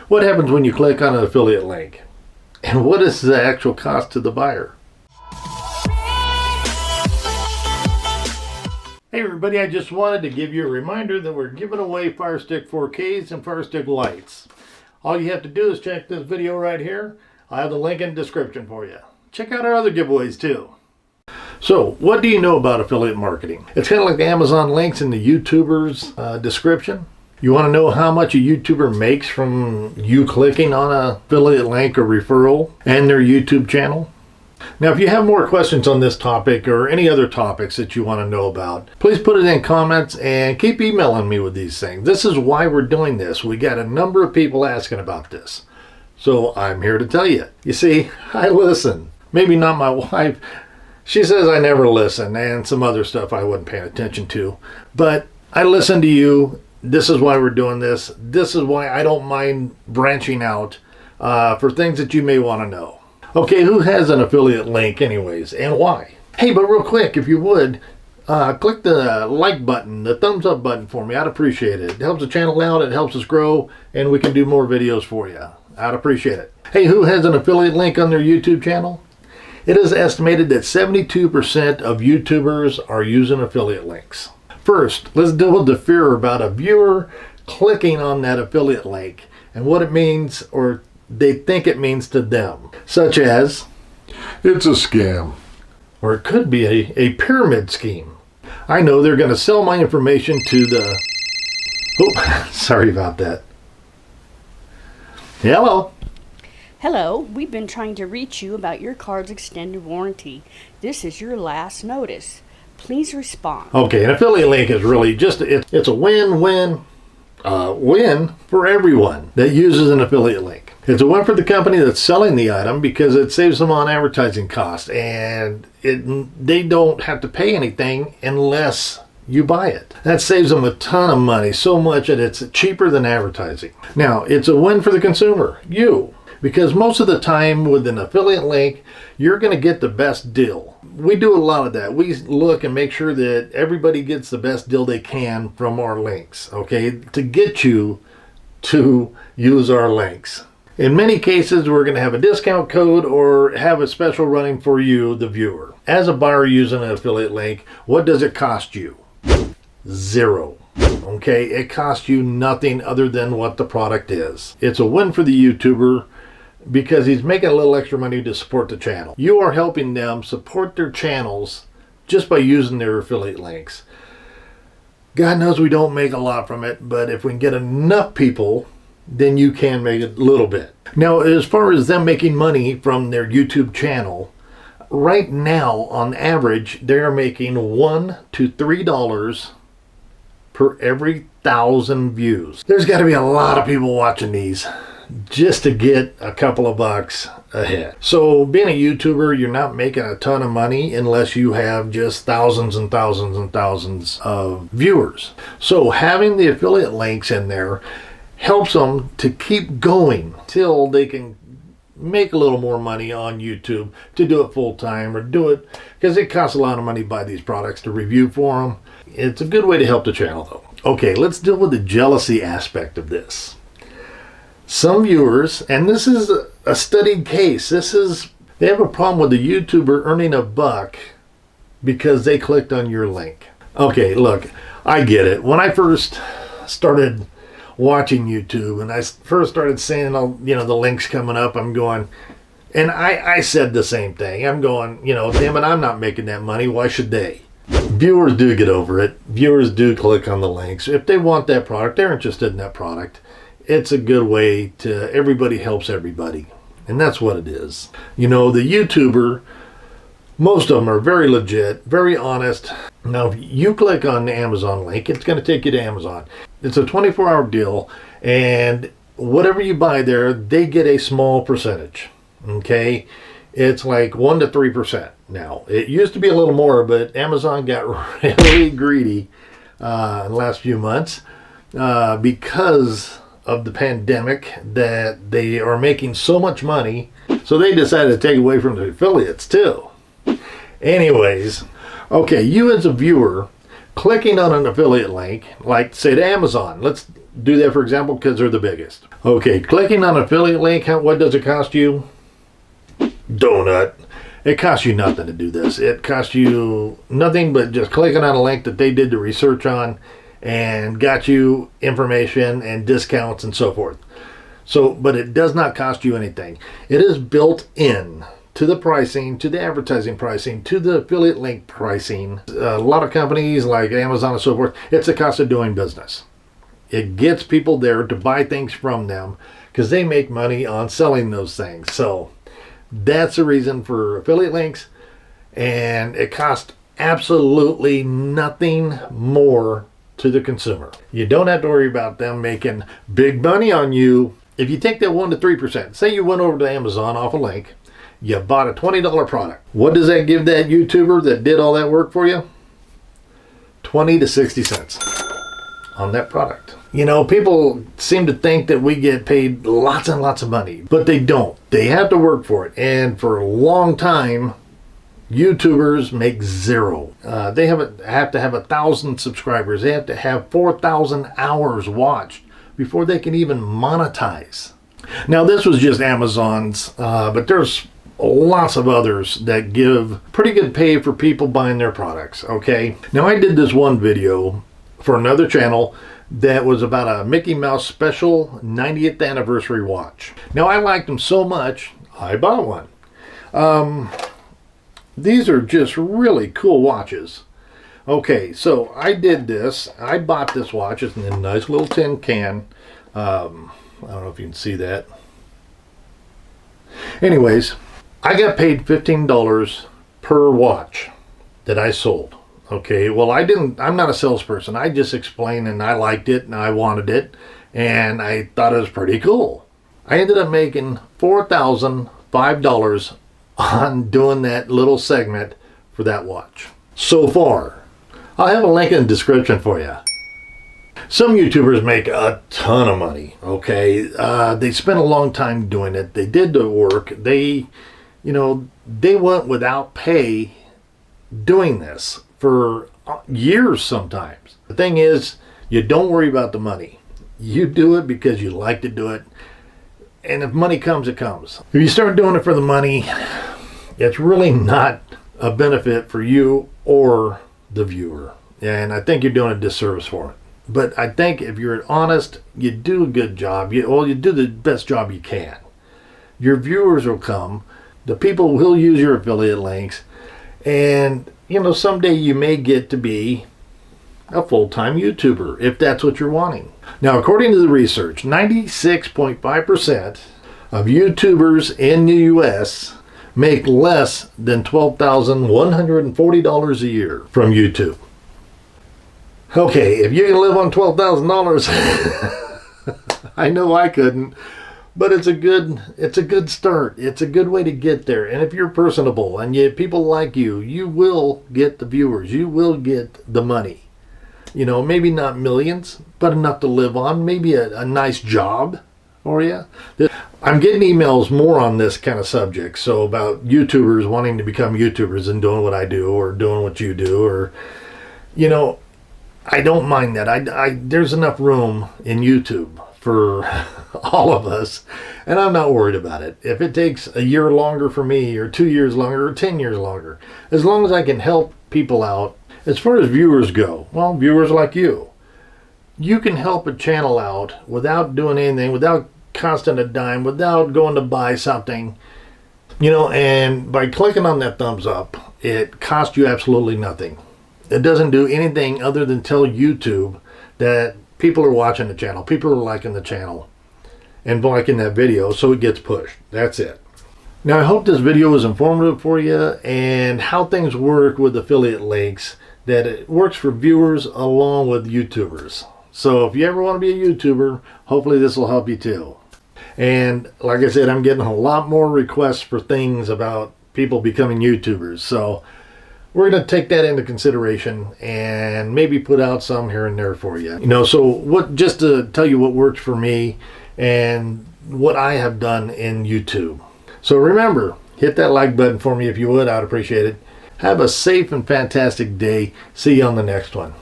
What happens when you click on an affiliate link? And what is the actual cost to the buyer? Hey everybody, I just wanted to give you a reminder that we're giving away Fire Stick 4Ks and Fire Stick lights. All you have to do is check this video right here. I have the link in the description for you. Check out our other giveaways too. So, what do you know about affiliate marketing? It's kind of like the Amazon links in the YouTuber's description. You want to know how much a YouTuber makes from you clicking on an affiliate link or referral and their YouTube channel? Now, if you have more questions on this topic or any other topics that you want to know about, please put it in comments and keep emailing me with these things. This is why we're doing this. We got a number of people asking about this. So I'm here to tell you. You see, I listen. Maybe not my wife. She says I never listen, and some other stuff I wasn't paying attention to. But I listen to you. This is why we're doing this. This is why I don't mind branching out for things that you may want to know. Okay, who has an affiliate link anyways, and why? Hey, but real quick, if you would, click the like button, the thumbs up button for me. I'd appreciate it. It helps the channel out, it helps us grow, and we can do more videos for you. I'd appreciate it. Hey, who has an affiliate link on their YouTube channel? It is estimated that 72% of YouTubers are using affiliate links. First, let's deal with the fear about a viewer clicking on that affiliate link and what it means or they think it means to them, such as, it's a scam. Or it could be a pyramid scheme. I know they're going to sell my information to the... Oh, sorry about that. Hello. Hello, we've been trying to reach you about your car's extended warranty. This is your last notice. Please respond. Okay, an affiliate link is really just, it's a win-win win for everyone that uses an affiliate link. It's a win for the company that's selling the item because it saves them on advertising costs, and they don't have to pay anything unless you buy it. That saves them a ton of money, so much that it's cheaper than advertising. Now, it's a win for the consumer, you, because most of the time with an affiliate link, you're going to get the best deal. We do a lot of that. We look and make sure that everybody gets the best deal they can from our links, okay, to get you to use our links. In many cases, we're going to have a discount code or have a special running for you, the viewer. As a buyer using an affiliate link, what does it cost you? Zero. Okay, it costs you nothing other than what the product is. It's a win for the YouTuber because he's making a little extra money to support the channel. You are helping them support their channels just by using their affiliate links. God knows we don't make a lot from it, but if we can get enough people, then you can make a little bit. Now, as far as them making money from their YouTube channel, right now, on average, they're making $1 to $3 per every 1,000 views. There's got to be a lot of people watching these just to get a couple of bucks ahead. So being a YouTuber, you're not making a ton of money unless you have just thousands and thousands and thousands of viewers. So having the affiliate links in there helps them to keep going till they can make a little more money on YouTube to do it full time or do it because it costs a lot of money to buy these products to review for them. It's a good way to help the channel though. Okay, let's deal with the jealousy aspect of this. Some viewers, and this is a studied case, they have a problem with the YouTuber earning a buck because they clicked on your link. Okay, look, I get it. When I first started watching YouTube and I first started seeing all, the links coming up, I'm going, and I said the same thing. I'm going, damn it, I'm not making that money. Why should they? Viewers do get over it. Viewers do click on the links. If they want that product, they're interested in that product. It's a good way to, everybody helps everybody. And that's what it is. The YouTuber, most of them are very legit, very honest. Now, if you click on the Amazon link, it's going to take you to Amazon. It's a 24-hour deal, and whatever you buy there, they get a small percentage, okay? It's like 1 to 3% now. It used to be a little more, but Amazon got really greedy in the last few months because of the pandemic, that they are making so much money, so they decided to take away from the affiliates too. Anyways, okay, you as a viewer Clicking on an affiliate link, like say to Amazon, let's do that for example because they're the biggest. Okay, clicking on an affiliate link, what does it cost you? Donut. It costs you nothing to do this. It costs you nothing but just clicking on a link that they did the research on and got you information and discounts and so forth. So, but it does not cost you anything. It is built in to the pricing, to the advertising pricing, to the affiliate link pricing. A lot of companies like Amazon and so forth, it's the cost of doing business. It gets people there to buy things from them because they make money on selling those things. So that's the reason for affiliate links, and it costs absolutely nothing more to the consumer. You don't have to worry about them making big money on you. If you take that 1 to 3%, say you went over to Amazon off a link, you bought a $20 product. What does that give that YouTuber that did all that work for you? 20 to 60 cents on that product. You know, people seem to think that we get paid lots and lots of money, but they don't. They have to work for it. And for a long time, YouTubers make zero. They have to have 1,000 subscribers. They have to have 4,000 hours watched before they can even monetize. Now, this was just Amazon's, but there's lots of others that give pretty good pay for people buying their products, okay? Now, I did this one video for another channel that was about a Mickey Mouse special 90th anniversary watch. Now, I liked them so much, I bought one. These are just really cool watches. Okay, so I did this. I bought this watch. It's in a nice little tin can. I don't know if you can see that. Anyways, I got paid $15 per watch that I sold. Okay, well, I'm not a salesperson. I just explained, and I liked it and I wanted it and I thought it was pretty cool. I ended up making $4,005 on doing that little segment for that watch. So far, I'll have a link in the description for you. Some YouTubers make a ton of money, okay? They spent a long time doing it. They did the work. They went without pay doing this for years sometimes. The thing is, you don't worry about the money. You do it because you like to do it. And if money comes, it comes. If you start doing it for the money, it's really not a benefit for you or the viewer. And I think you're doing a disservice for it. But I think if you're honest, you do a good job. You do the best job you can. Your viewers will come. The people will use your affiliate links. And, someday you may get to be a full-time YouTuber if that's what you're wanting. Now, according to the research, 96.5% of YouTubers in the U.S. make less than $12,140 a year from YouTube. Okay, if you can live on $12,000, I know I couldn't, but it's a good start. It's a good way to get there. And if you're personable and people like you, you will get the viewers. You will get the money. Maybe not millions, but enough to live on. Maybe a nice job for you. I'm getting emails more on this kind of subject. So about YouTubers wanting to become YouTubers and doing what I do or doing what you do, or, I don't mind that. There's enough room in YouTube for all of us, and I'm not worried about it. If it takes a year longer for me, or 2 years longer, or 10 years longer, as long as I can help people out. As far as viewers go, well, viewers like you can help a channel out without doing anything, without costing a dime, without going to buy something, and by clicking on that thumbs up, it costs you absolutely nothing. It doesn't do anything other than tell YouTube that people are watching the channel, people are liking the channel, and liking that video, so it gets pushed. That's it. Now, I hope this video was informative for you and how things work with affiliate links, that it works for viewers along with YouTubers. So if you ever want to be a YouTuber, hopefully this will help you too. And like I said, I'm getting a lot more requests for things about people becoming YouTubers. So we're going to take that into consideration and maybe put out some here and there for you. Just to tell you what works for me and what I have done in YouTube. So remember, hit that like button for me if you would. I'd appreciate it. Have a safe and fantastic day. See you on the next one.